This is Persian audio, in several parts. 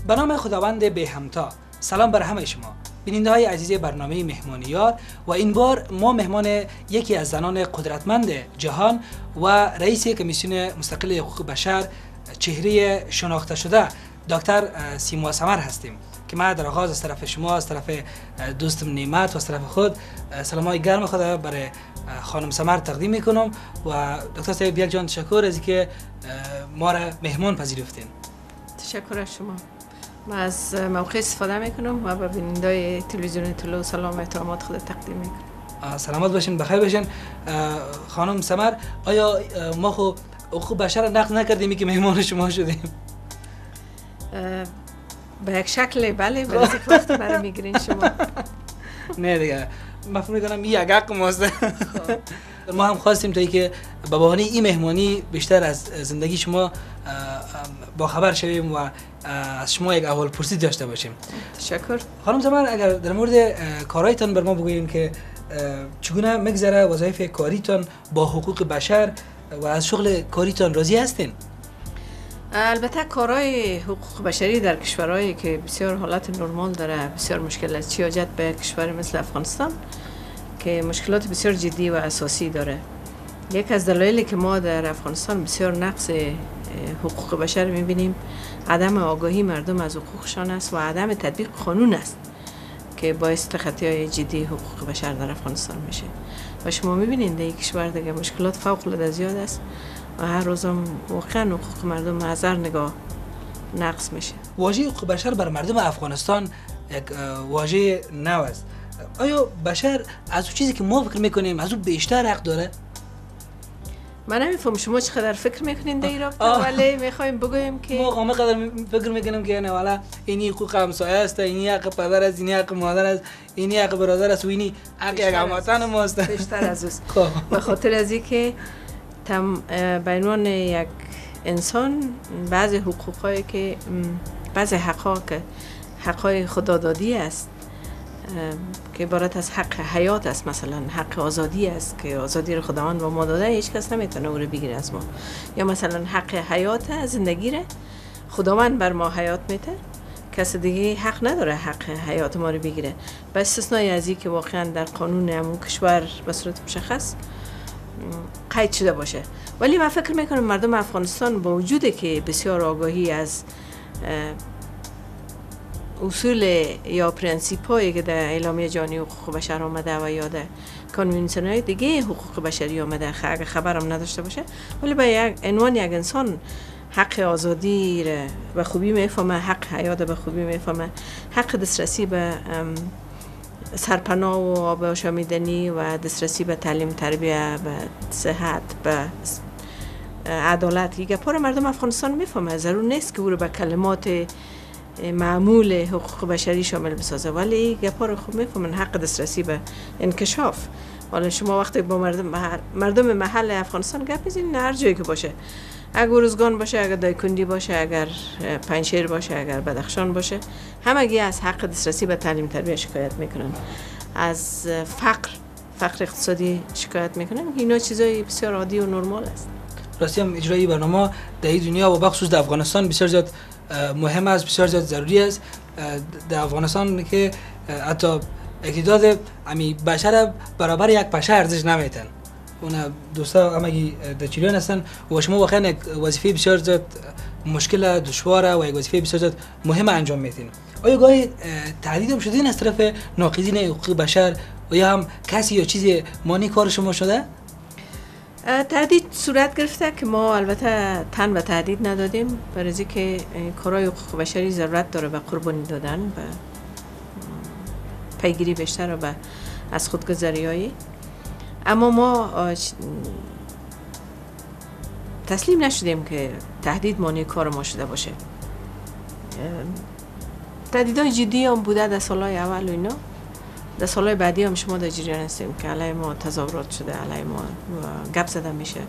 به نام خداوند به همتا. سلام بر همه شما بیننده های عزیز برنامه مهمانیار و این بار ما مهمان یکی از زنان قدرتمند جهان و رئیس کمیسیون مستقل حقوق بشر، چهره شناخته شده دکتر سیما سمر هستیم که ما در آغاز از طرف شما، از طرف دوستم نعمت و از طرف خود سلامای گرم خود برای خانم سمر تقدیم میکنم و دکتر صاحب یک جان تشکر از اینکه ما را مهمان پذیرفتین. تشکر از شما. من از موقع استفاده میکنم و به بینندای تلویزیون طلوع سلام و احترامات خود تقدیم میکنم. سلامت باشین، بخیر باشین. خانم سمر، آیا ما خو حقوق بشر را نقض نکردیم که مهمان شما شدیم؟ به یک شکل بله، ولی یک وقت برای میگیرین شما. نه دیگه، مفهوم میکنم این یک حق ماست. ما هم خواستیم تا که به بهانه این مهمانی بیشتر از زندگی شما با خبر شویم و از شما یک احوال پرسی داشته باشیم. تشکر. خانم سمر، اگر در مورد کارهایتان بر ما بگوییم که چگونه مگذره وظایف کاریتان با حقوق بشر و از شغل کاریتان راضی هستین؟ البته کارهای حقوق بشری در کشورهایی که بسیار حالت نرمال داره بسیار مشکل است، چه حاجت به کشور مثل افغانستان که مشکلات بسیار جدی و اساسی داره. یک از دلایلی که ما در افغانستان بسیار نقص حقوق بشر میبینیم عدم آگاهی مردم از حقوقشان است و عدم تطبیق قانون است که باعث خطی‌های جدی حقوق بشر در افغانستان میشه. و شما میبینید در این کشور دیگه مشکلات فوق العاده زیاد است و هر روزم واقعا حقوق مردم از هر نگاه نقص میشه. واژه حقوق بشر بر مردم افغانستان یک واژه نو است. آیا بشر از اون چیزی که ما فکر میکنیم از اون بیشتر حق داره؟ من نمیفهم شما چقدر فکر میکنین در این رابطه، ولی میخوایم بگویم که ما همه قدر فکر میکنیم که نه والا اینی حقوق همسایه است، اینی حق پدر است، اینی حق مادر است، اینی حق برادر است و اینی حق یک هموطن ماست. بیشتر از اوست. به خاطر از اینکه به عنوان یک انسان بعضی حقوقایی که بعضی حقا که حقای خدادادی است که عبارت از حق حیات است، مثلا حق آزادی است که آزادی رو خداوند به ما داده، هیچ کس نمیتونه او رو بگیره از ما. یا مثلا حق حیات، زندگی رو خداوند بر ما حیات میده، کس دیگه حق نداره حق حیات ما رو بگیره، به استثنای از این که واقعا در قانون همون کشور به صورت مشخص قید شده باشه. ولی من فکر میکنم مردم افغانستان با وجود که بسیار آگاهی از اصول یا پرنسیپ هایی که در اعلامیه جهانی حقوق بشر آمده و یا در کنوانسیون های دیگه حقوق بشری آمده اگه خبرم نداشته باشه، ولی به یک عنوان یک انسان حق آزادی را به خوبی میفهمه، حق حیات به خوبی میفهمه، حق دسترسی به سرپناه و آب آشامیدنی و دسترسی به تعلیم، تربیه، به صحت، به عدالت، یک گپا مردم افغانستان میفهمه. ضرور نیست که او رو به کلمات معمول حقوق بشری شامل بسازه، ولی گپا رو خوب میفهمن. حق دسترسی به انکشاف، حالا شما وقتی با مردم محل افغانستان گپ میزنید، هر جایی که باشه، اگر ارزگان باشه، اگر دایکندی باشه، اگر پنجشیر باشه، اگر بدخشان باشه، همگی از حق دسترسی به تعلیم تربیت شکایت میکنن، از فقر اقتصادی شکایت میکنن. اینا چیزای بسیار عادی و نرمال است. راستی هم اجرای برنامه در این دنیا و بخصوص در افغانستان بسیار زیاد مهم است، بسیار زیاد ضروری است. در افغانستان که حتی اقتدار امی بشر برابر یک پشه ارزش نمیتن. اون دوستا همگی در چیلیان هستن و شما واقعا یک وظیفه بسیار زیاد مشکل دشواره و یک وظیفه بسیار زیاد مهم انجام میدین. آیا گاهی تهدید هم شدین از طرف ناقضین حقوق بشر و یا هم کسی یا چیزی مانع کار شما شده؟ تهدید صورت گرفته که ما البته تن به تهدید ندادیم، برای اینکه کارهای حقوق بشری ضرورت داره به قربانی دادن، به پیگیری بیشتر و به از خودگذریایی. اما ما تسلیم نشدیم که تهدید مانع کار ما شده باشه. تهدیدهای جدی هم بوده در سالهای اول و اینا. در سالهای بعدی هم شما در جریان هستیم که علیه ما تظاهرات شده، علیه ما گپ زده میشه.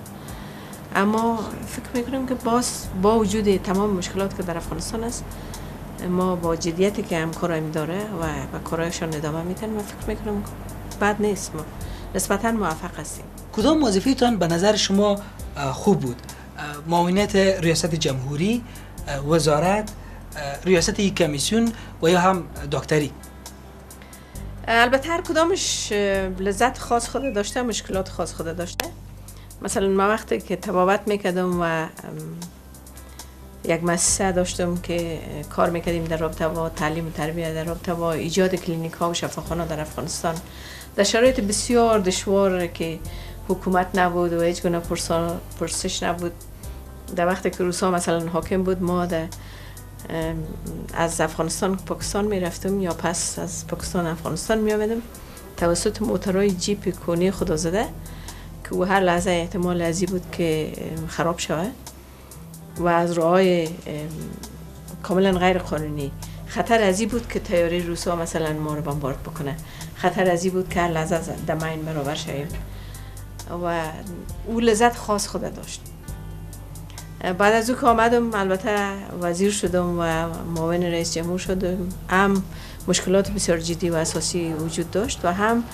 اما فکر میکنیم که با وجود تمام مشکلات که در افغانستان است، ما با جدیتی که همکارایم داره و با کارایشان ادامه میتن و فکر میکنم بد نیست، ما نسبتا موفق هستیم. کدام وظیفه‌تان به نظر شما خوب بود؟ معاونت ریاست جمهوری، وزارت، ریاست یک کمیسیون و یا هم دکتری؟ البته هر کدامش لذت خاص خود داشته، مشکلات خاص خود داشته. مثلا ما وقتی که طبابت میکردم و یک مؤسسه داشتم که کار میکردیم در رابطه با تعلیم و تربیت، در رابطه با ایجاد کلینیک ها و شفاخانه در افغانستان، در شرایط بسیار دشوار که حکومت نبود و هیچ گونه پرسش نبود. در وقتی که روسا مثلا حاکم بود، ما از افغانستان پاکستان میرفتم یا پس از پاکستان افغانستان می آمدم توسط موتورهای جیپ کونی خدازده که او هر لحظه احتمال ازی بود که خراب شود و از راههای کاملا غیر قانونی. خطر ازی بود که تیاره روسا مثلا ما رو بمبارد بکنه، خطر ازی بود که هر لحظه دمین برابر شویم و او لذت خاص خود داشت. بعد از او که آمدم البته وزیر شدم و معاون رئیس جمهور شدم، هم مشکلات بسیار جدی و اساسی وجود داشت و هم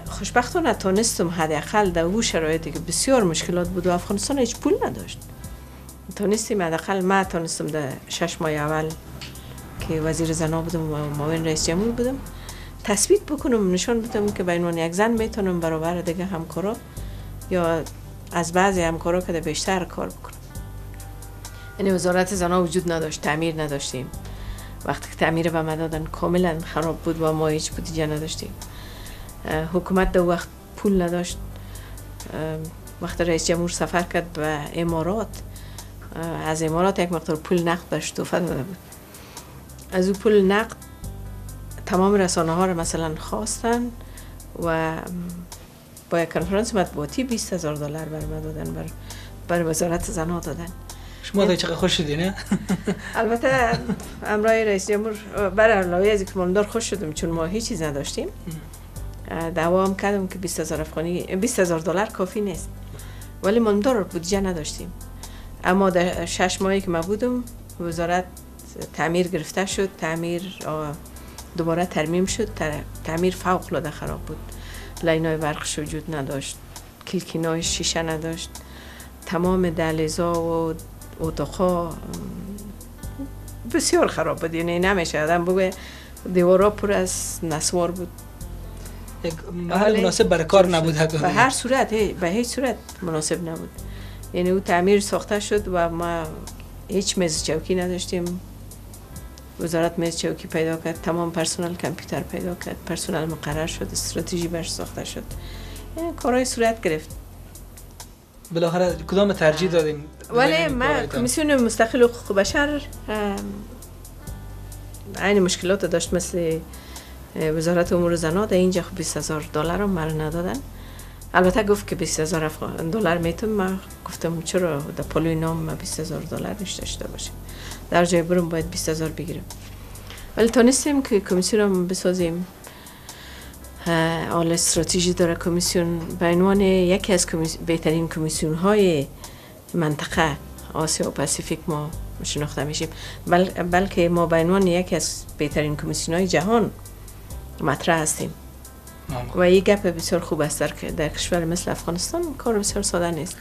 خوشبختانه تونستم حداقل در او شرایطی که بسیار مشکلات بود و افغانستان هیچ پول نداشت، تونستیم حداقل ما تونستم در 6 ماه اول که وزیر زنا بودم و معاون رئیس جمهور بودم تثبیت بکنم، نشان بدم که بین یک زن میتونم برابر دیگه همکارا یا از بعضی همکارا که بیشتر کار بکنم. یعنی وزارت زنا وجود نداشت، تعمیر نداشتیم. وقتی که تعمیر به ما دادن کاملا خراب بود و ما هیچ بودجه نداشتیم. حکومت در وقت پول نداشت. وقتی رئیس جمهور سفر کرد به امارات، از امارات یک مقدار پول نقد داشت توفه داده بود. از او پول نقد تمام رسانه ها رو مثلا خواستن و با یک کنفرانس مطبوعاتی $20,000 بر ما دادن، بر وزارت زنا دادن. شما دا چقدر خوش شدی نه؟ البته امرای رئیس جمهور بر علاوه از اینکه ماندار خوش شدم چون ما هیچ چیز نداشتیم، دعوا هم کردم که $20,000 کافی نیست، ولی ماندار بودجه نداشتیم. اما در 6 ماهی که ما بودم وزارت تعمیر گرفته شد، تعمیر دوباره ترمیم شد، تعمیر فوق العاده خراب بود. لاینای برقش وجود نداشت، کلکینای شیشه نداشت، تمام دهلیزها و اتاقها بسیار خراب بود. یعنی نمیشه آدم بگه دیوارا پر از نسوار بود. یک محل مناسب برای کار نبود. به هر صورت به هیچ صورت مناسب نبود. یعنی او تعمیر ساخته شد و ما هیچ میز چوکی نداشتیم. وزارت میز چوکی پیدا کرد، تمام پرسنل کامپیوتر پیدا کرد، پرسنل مقرر شد، استراتژی برش ساخته شد. یعنی کارهای صورت گرفت. بالاخره کدام ترجیح دادیم؟ ولی ما کمیسیون مستقل حقوق بشر عین مشکلات داشت مثل وزارت امور زنا. در اینجا $20,000 هم مرا ندادن. البته گفت که $20,000 میتونم. ما گفتم چرا در پالوی نام ما $20,000 نش داشته باشیم، در جای برم باید 20,000 بگیرم. ولی تونستیم که کمیسیون هم بسازیم. حال استراتژی داره کمیسیون، به عنوان یکی از بهترین کمیسیون های منطقه آسیا و پاسیفیک ما شناخته میشیم، بلکه ما به عنوان یکی از بهترین کمیسیون های جهان مطرح هستیم. و این گپ بسیار خوب است در کشور مثل افغانستان کار بسیار ساده نیست.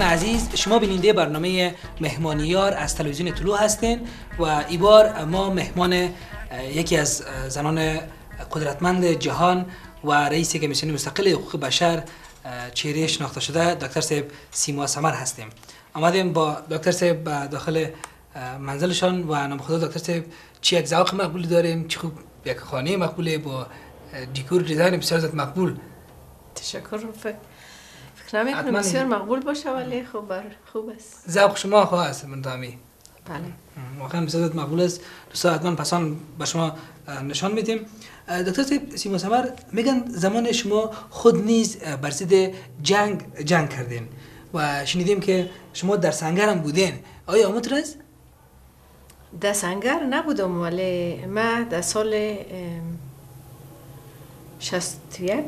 عزیز، شما بیننده برنامه مهمانیار از تلویزیون طلوع هستین و این بار ما مهمان یکی از زنان قدرتمند جهان و رئیس کمیسیون مستقل حقوق بشر چهره شناخته شده دکتر صاحب سیما سمر هستیم. آمدیم با دکتر صاحب داخل منزلشان و نامخدا دکتر صاحب چی یک ذوق مقبول داریم، چی خوب یک خانه مقبوله با دیکور دیزاین بسیار زیاد مقبول. تشکر. فکر نمی‌کنم بسیار مقبول باشه ولی خوب است. ذوق شما خواه است من دامی. بله. واقعا بسیار مقبول است. دوستا حتما پسان به شما نشان میدیم. دکتر صاحب سیما سمر میگن زمان شما خود نیز بر ضد جنگ کردین و شنیدیم که شما در سنگر هم بودین. آیا همونطور است؟ در سنگر نبودم ولی ما در سال 61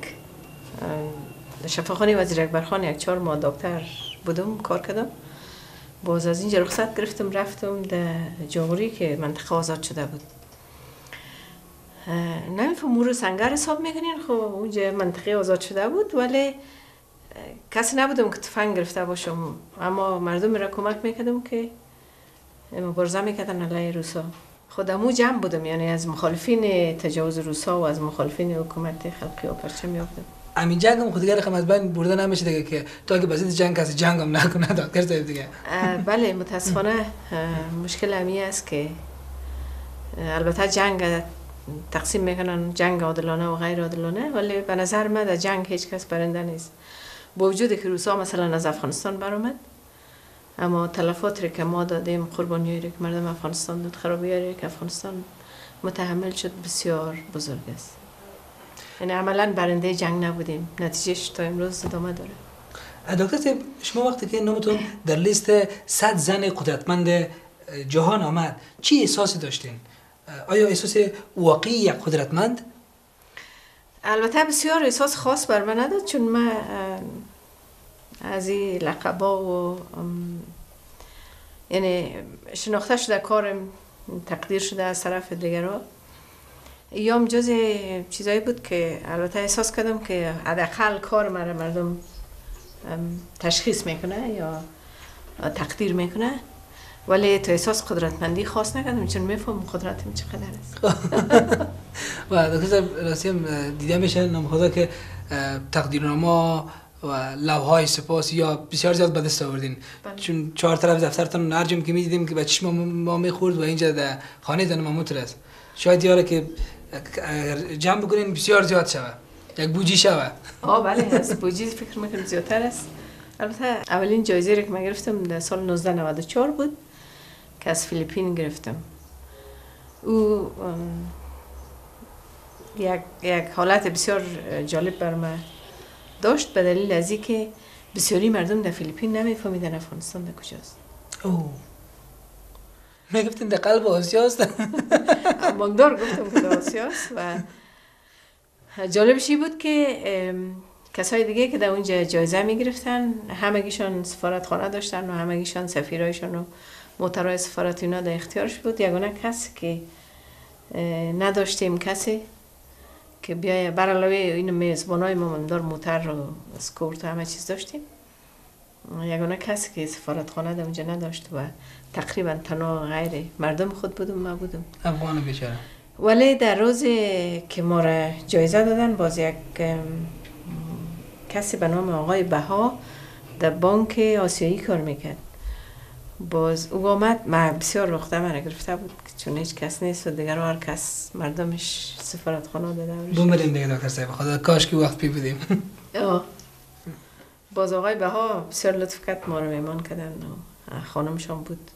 در شفاخانه وزیر اکبر خان یک 4 ماه دکتر بودم کار کردم. باز از اینجا رخصت گرفتم رفتم در جمهوری که منطقه آزاد شده بود. نمیفهم او رو سنگر حساب میکنین، خب اونجا منطقه آزاد شده بود ولی کسی نبودم که تفنگ گرفته باشم، اما مردم را کمک میکردم که مبارزه میکردن علیه روسا. خودمو جمع بودم، یعنی از مخالفین تجاوز روسا و از مخالفین حکومت خلقی و پرچم یافتم. همین جنگ هم خودگر خم از بین برده نمیشه دیگه که تا که بسیط جنگ کسی جنگ هم نکنه دکتر صاحب دیگه. بله متاسفانه مشکل همی است که البته جنگ تقسیم میکنن جنگ عادلانه و غیر عادلانه، ولی به نظر من در جنگ هیچ کس برنده نیست. با وجودی که روسا مثلا از افغانستان برآمد، اما تلفاتی که ما دادیم، قربانیایی که مردم افغانستان داد، خرابیایی که افغانستان متحمل شد بسیار بزرگ است. یعنی عملا برنده جنگ نبودیم، نتیجهش تا امروز ادامه داره. دکتر صاحب شما وقتی که نامتون در لیست 100 زن قدرتمند جهان آمد چی احساسی داشتین؟ آیا احساس واقعی یک قدرتمند؟ البته بسیار احساس خاص بر من نداد، چون من از این لقبا و یعنی شناخته شده کارم تقدیر شده از طرف دیگرها. ایام جز چیزایی بود که البته احساس کردم که حداقل کار مرا مردم تشخیص میکنه یا تقدیر میکنه، ولی تو احساس قدرتمندی خاص نکردم، چون میفهم قدرتم چقدر است. و دکتر صاحب راستی هم دیده میشه نام خدا که تقدیرنامه و لوحهای سپاس یا بسیار زیاد به دست آوردین. چون 4 طرف دفترتون هرجم که میدیدیم که به چشم ما میخورد و اینجا در خانه زن ماموتر است. شاید یاره که جمع بکنین بسیار زیاد شود، یک بوجی شود. بله از بوجی فکر میکنم زیادتر است. البته اولین جایزه رو که من گرفتم در سال 1994 بود که از فیلیپین گرفتم. او یک حالت بسیار جالب بر من داشت، به دلیل از اینکه بسیاری مردم در فیلیپین نمیفهمیدن افغانستان در کجاست. میگفتین در قلب آسیاست؟ ماندار گفتم که در آسیاست. و جالبشی بود که کسای دیگه که در اونجا جایزه میگرفتن همگیشان سفارتخانه داشتن و همگیشان سفیرایشان و محترای سفارت اینا در اختیارش بود. یگانه کسی که نداشتیم کسی که بیایه بر علاوه این میزبانای ما مندار موتر و اسکورت و همه چیز داشتیم، یگانه کسی که سفارتخانه در اونجا نداشت و تقریبا تنها غیر مردم خود بودم ما بودم. افغان بیچاره. ولی در روز که ما را جایزه دادن باز یک کسی به نام آقای بها در بانک آسیایی کار میکرد. باز او آمد، من بسیار رخته من گرفته بود چون هیچ کس نیست و دیگر هر کس مردمش سفارتخانه داده بودش. بومریم دیگه دکتر صاحب، خدا کاش که وقت پی بودیم. باز آقای بها بسیار لطف کرد، ما رو میمان کردن و خانمشان بود.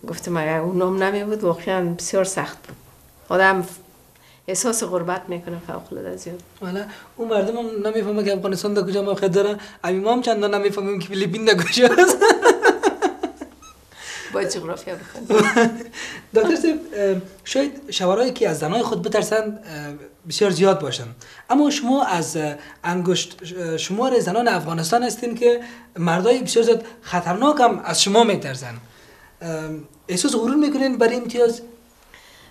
گفتم اگر اون نام نمی بود واقعا بسیار سخت بود. آدم احساس غربت میکنه فوق العاده زیاد. والا اون مردم هم نمیفهمه که افغانستان در کجا موقع داره، امی ما هم چندان نمیفهمیم که فیلیپین در کجاست. باید جغرافیا بخونیم. دکتر صاحب شاید شوهرایی که از زنای خود بترسند بسیار زیاد باشن، اما شما از انگشت شمار زنان افغانستان هستین که مردای بسیار زیاد خطرناک هم از شما میترسن. احساس غرور میکنین برای امتیاز؟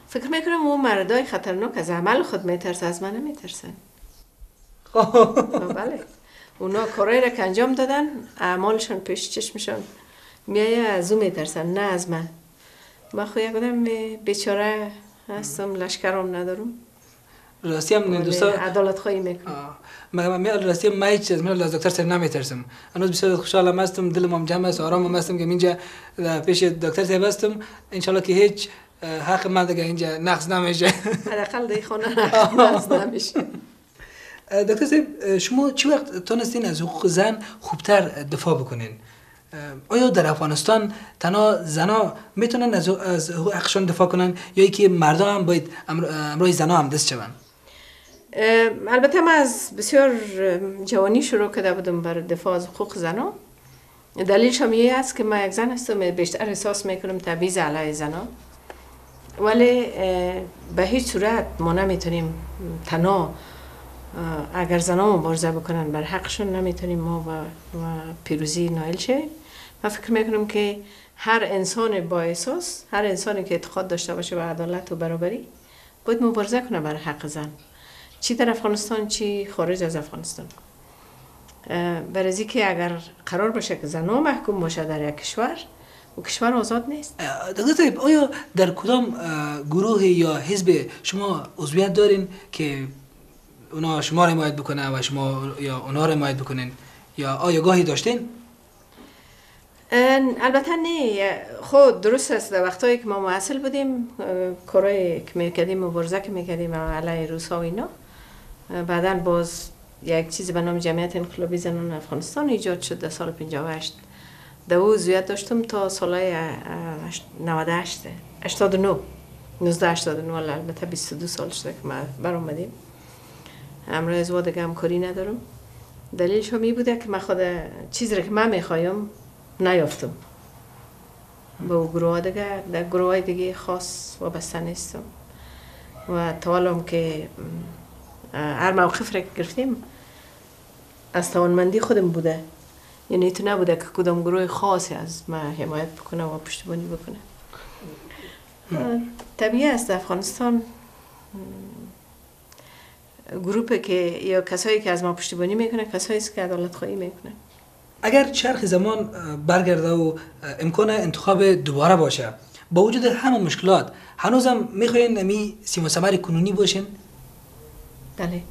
فکر میکنم اون مردای خطرناک از عمل خود میترسن، از من نمیترسن. بله اونا کارایی را که انجام دادن اعمالشان پیش چشمشان میایه، از اون میترسن نه از من. من خود یک آدم بیچاره هستم، لشکرم ندارم. راستی هم دوستا عدالت خواهی میکنم. من راستی من هیچ از من از دکتر صاحب نمیترسم. هنوز بسیار خوشحالم هستم، دلم جمع است، آرامم هستم که اینجا پیش دکتر صاحب هستم. ان شاء الله که هیچ حق من دیگه اینجا نقص نمیشه. حداقل دی خانه نقص نمیشه. دکتر صاحب شما چی وقت تونستین از حقوق زن خوبتر دفاع بکنین؟ آیا در افغانستان تنها زنا میتونن از حقوقشون دفاع کنن یا اینکه مردا هم باید امروی زنا هم دست شون؟ البته من از بسیار جوانی شروع کرده بودم بر دفاع از حقوق زنا. دلیلش هم یه است که من یک زن هستم، بیشتر احساس میکنم تبعیض علیه زنا، ولی به هیچ صورت ما نمیتونیم تنها اگر زنان مبارزه بکنن بر حقشون نمیتونیم ما و پیروزی نائل شویم. من فکر میکنم که هر انسان با احساس، هر انسانی که اعتقاد داشته باشه به عدالت و برابری باید مبارزه کنه بر حق زن، چی در افغانستان چی خارج از افغانستان. برای از که اگر قرار باشه که زنان محکوم باشه در یک کشور و کشور آزاد نیست. دکتر صاحب آیا در کدام گروه یا حزب شما عضویت دارین که اونا شما را حمایت بکنه و شما یا اونا را حمایت بکنین، یا آیا گاهی داشتین؟ البته نه. خود درست است در وقتایی که ما محصل بودیم کارهای که میکردیم مبارزه که میکردیم علیه روس‌ها و اینا، بعداً باز یک چیزی به نام جمعیت انقلابی زنان افغانستان ایجاد شد در سال 58. در او عضویت داشتم تا سالهای 98 89 1989. البته 22 سال شده که ما برآمدیم. امروز از دیگه همکاری ندارم. دلیلش هم این بوده که من خود چیزی که من میخوایم نیافتم. با گروه دیگه در گروه دیگه خاص وابسته نیستم و تا حالا که هر موقف را گرفتیم از توانمندی خودم بوده، یعنی تو نبوده که کدام گروه خاصی از من حمایت بکنه و پشتیبانی بکنه. طبیعی است افغانستان گروپی که یا کسایی که از ما پشتیبانی میکنه کسایی است که عدالت خواهی میکنه. اگر چرخ زمان برگرده و امکان انتخاب دوباره باشه، با وجود همه مشکلات هنوزم میخواین امی سیم و ثمر کنونی باشین؟ بله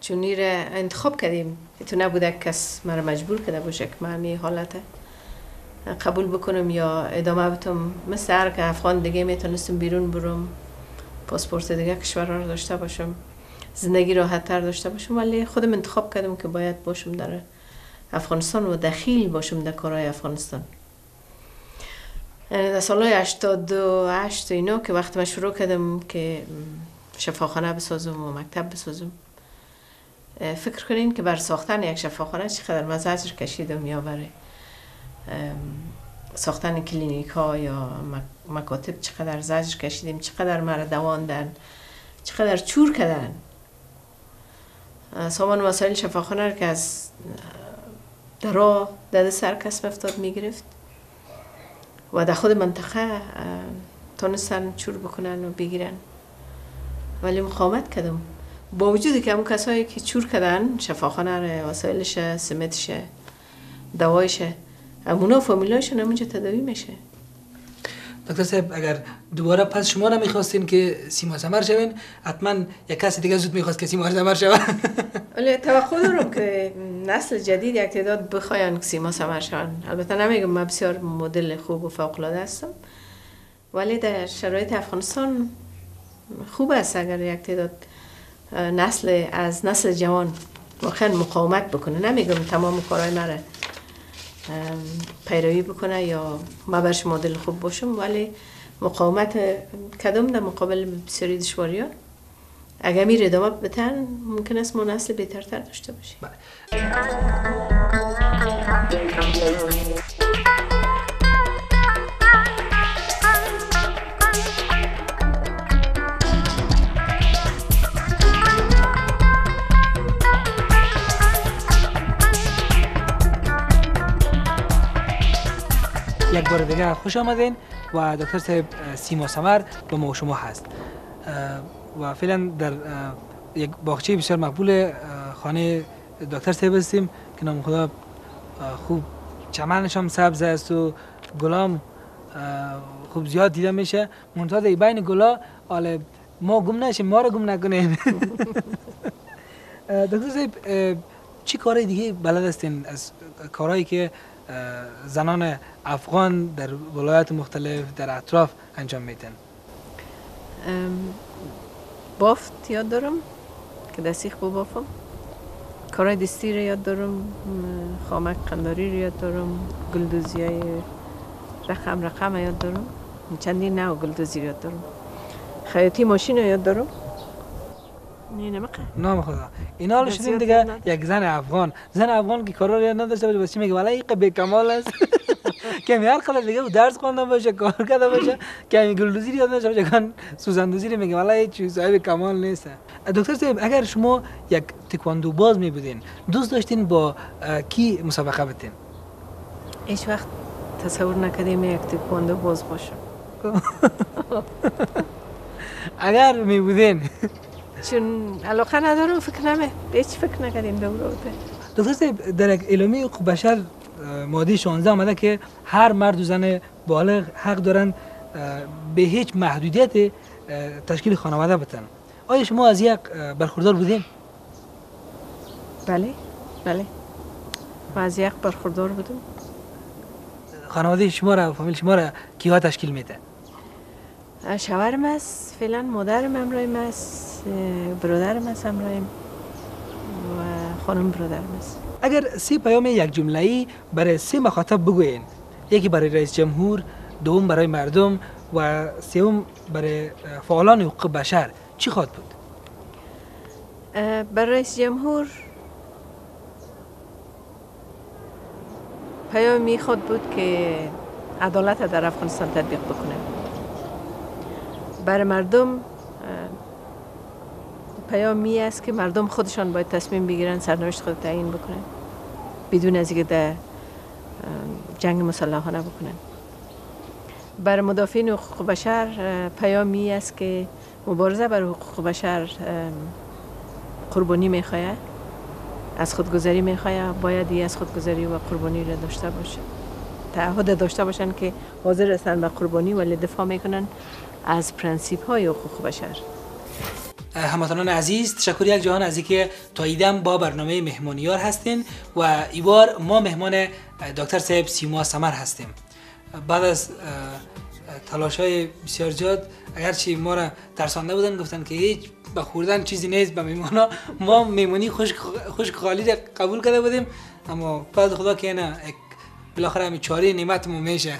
چون را انتخاب کردیم، تو نبوده کس مرا مجبور کرده باشه که من همی حالت قبول بکنم یا ادامه بدم. مثل هر که افغان دیگه میتونستم بیرون برم، پاسپورت دیگه کشور را داشته باشم، زندگی راحت تر داشته باشم، ولی خودم انتخاب کردم که باید باشم در افغانستان و دخیل باشم در کارهای افغانستان. در سالهای 88 اینا که وقتی من شروع کردم که شفاخانه بسازم و مکتب بسازم، فکر کنین که بر ساختن یک شفاخانه چقدر من زجر کشیدم، یا برای ساختن کلینیک ها یا مکاتب چقدر زجر کشیدیم، چقدر مرا دواندن، چقدر چور کردن. سامان وسایل شفاخانه که از درا دست سر کس افتاد میگرفت و در خود منطقه تونستن چور بکنن و بگیرن، ولی مقاومت کردم. با وجودی که همون کسایی که چور کردن شفاخانه را، وسایلش، سمتش، دوایش، همونا فامیلایشون همونجا تداوی میشه. دکتر صاحب اگر دوباره پس شما نمیخواستین که سیم و ثمر شوین، حتما یک کسی دیگه زود میخواست که سیم و ثمر شوه. ولی توقع دارم که نسل جدید یک تعداد بخواین که سیم و ثمر شون. البته نمیگم من بسیار مدل خوب و فوق العاده هستم، ولی در شرایط افغانستان خوب است اگر یک تعداد نسل جوان واقعا مقاومت بکنه. نمیگم تمام کارهای مرا پیروی بکنه یا ما برش مدل خوب باشم، ولی مقاومت کدام در مقابل بسیاری دشواری‌ها اگر می ادامه بدن ممکن است ما نسل بهترتر داشته باشیم. یک بار دیگه خوش آمدین و دکتر صاحب سیم و ثمر با ما و شما هست و فعلا در یک باغچه بسیار مقبول خانه دکتر صاحب هستیم که نام خدا خوب چمنش هم سبز است و گلام خوب زیاد دیده میشه. منتها در بین گلا حالا ما گم نشیم، ما رو گم نکنیم. دکتر صاحب چی کارهای دیگه بلد هستین از کارهایی که زنان افغان در ولایات مختلف در اطراف انجام میدن؟ بافت یاد دارم که دستی خوب بافم، کارهای دستی رو یاد دارم، خامک قنداری رو یاد دارم، گلدوزی های رقم یاد دارم، چندین نوع گلدوزی رو یاد دارم، خیاطی ماشین رو یاد دارم. نام خدا اینا رو شدیم دیگه. یک زن افغان که کارا رو یاد نداشته باشه، بس چی میگه؟ والا این به کمال است. کمی هر خلاص دیگه درس خوندن باشه کار کرده باشه کمی گلدوزی یاد نشه باشه کان سوزندوزی میگه والا هیچ چیز صاحب کمال نیست. دکتر صاحب اگر شما یک تکواندو باز می بودین دوست داشتین با کی مسابقه بتین؟ هیچ وقت تصور نکردیم یک تکواندو باز باشم. اگر می بودین چون علاقه ندارم فکر نمی هیچ فکر نکردیم دوره. دکتر صاحب در یک اعلامیه حقوق بشر ماده 16 آمده که هر مرد و زن بالغ حق دارن به هیچ محدودیت تشکیل خانواده بتن. آیا شما از یک برخوردار بودین؟ بله بله ما از یک برخوردار بودم. خانواده شما را فامیل شما را کیها تشکیل میده؟ شوهرم است، فعلا مادرم همراهیم است، برادرم است همراهیم و خانم برادرم است. اگر 3 پیام یک جمله‌ای برای 3 مخاطب بگوین، یکی برای رئیس جمهور، دوم برای مردم و سوم برای فعالان حقوق بشر، چی خواهد بود؟ برای رئیس جمهور پیام می خواهد بود که عدالت در افغانستان تطبیق بکنه. برای مردم پیام می است که مردم خودشان باید تصمیم بگیرن سرنوشت خود تعیین بکنن بدون از اینکه در جنگ مسلحانه بکنن. برای مدافعین حقوق بشر پیام می است که مبارزه برای حقوق بشر قربانی میخواه، از خودگذری میخواه، باید از خودگذری و قربانی را داشته باشه، تعهد داشته باشن که حاضر هستن به قربانی ولی دفاع میکنن از پرنسیپ های حقوق بشر. هموطنان عزیز تشکر یک جهان از اینکه تاییدم با برنامه مهمانیار هستین و این بار ما مهمان دکتر صاحب سیما سمر هستیم. بعد از تلاش‌های بسیار زیاد اگرچه ما را ترسانده بودن گفتن که هیچ به خوردن چیزی نیست به میمانا، ما میمونی خوش خالی قبول کرده بودیم، اما بعد خدا که نه بالاخره همین چاره نعمتمون میشه.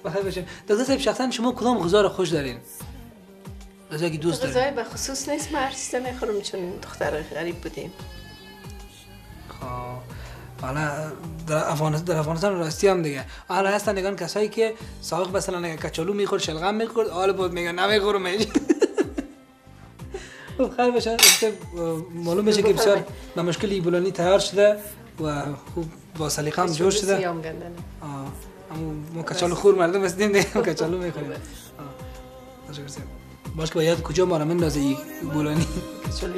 بخیر باشیم. دکتر صاحب شخصا شما کدام غذا رو خوش دارین؟ غذایی که دوست دارین؟ غذای به خصوص نیست، ما هر چیز میخورم چون دختر غریب بودیم. حالا در افغانستان راستی هم دیگه حالا هستن نگان کسایی که سابق مثلا اگه کچالو میخورد شلغم میخورد حالا بود میگن نمیخورم هیچ. خب خیر باشه. معلوم بشه که بسیار به مشکل ایبولانی تیار شده و خوب با سلیقه هم جور شده. سیام گندنه. ما کچالو خور مردم هستیم دیگه کچالو میخوریم. باشه که باید کجا ما را مندازه ایبولانی؟ کچالو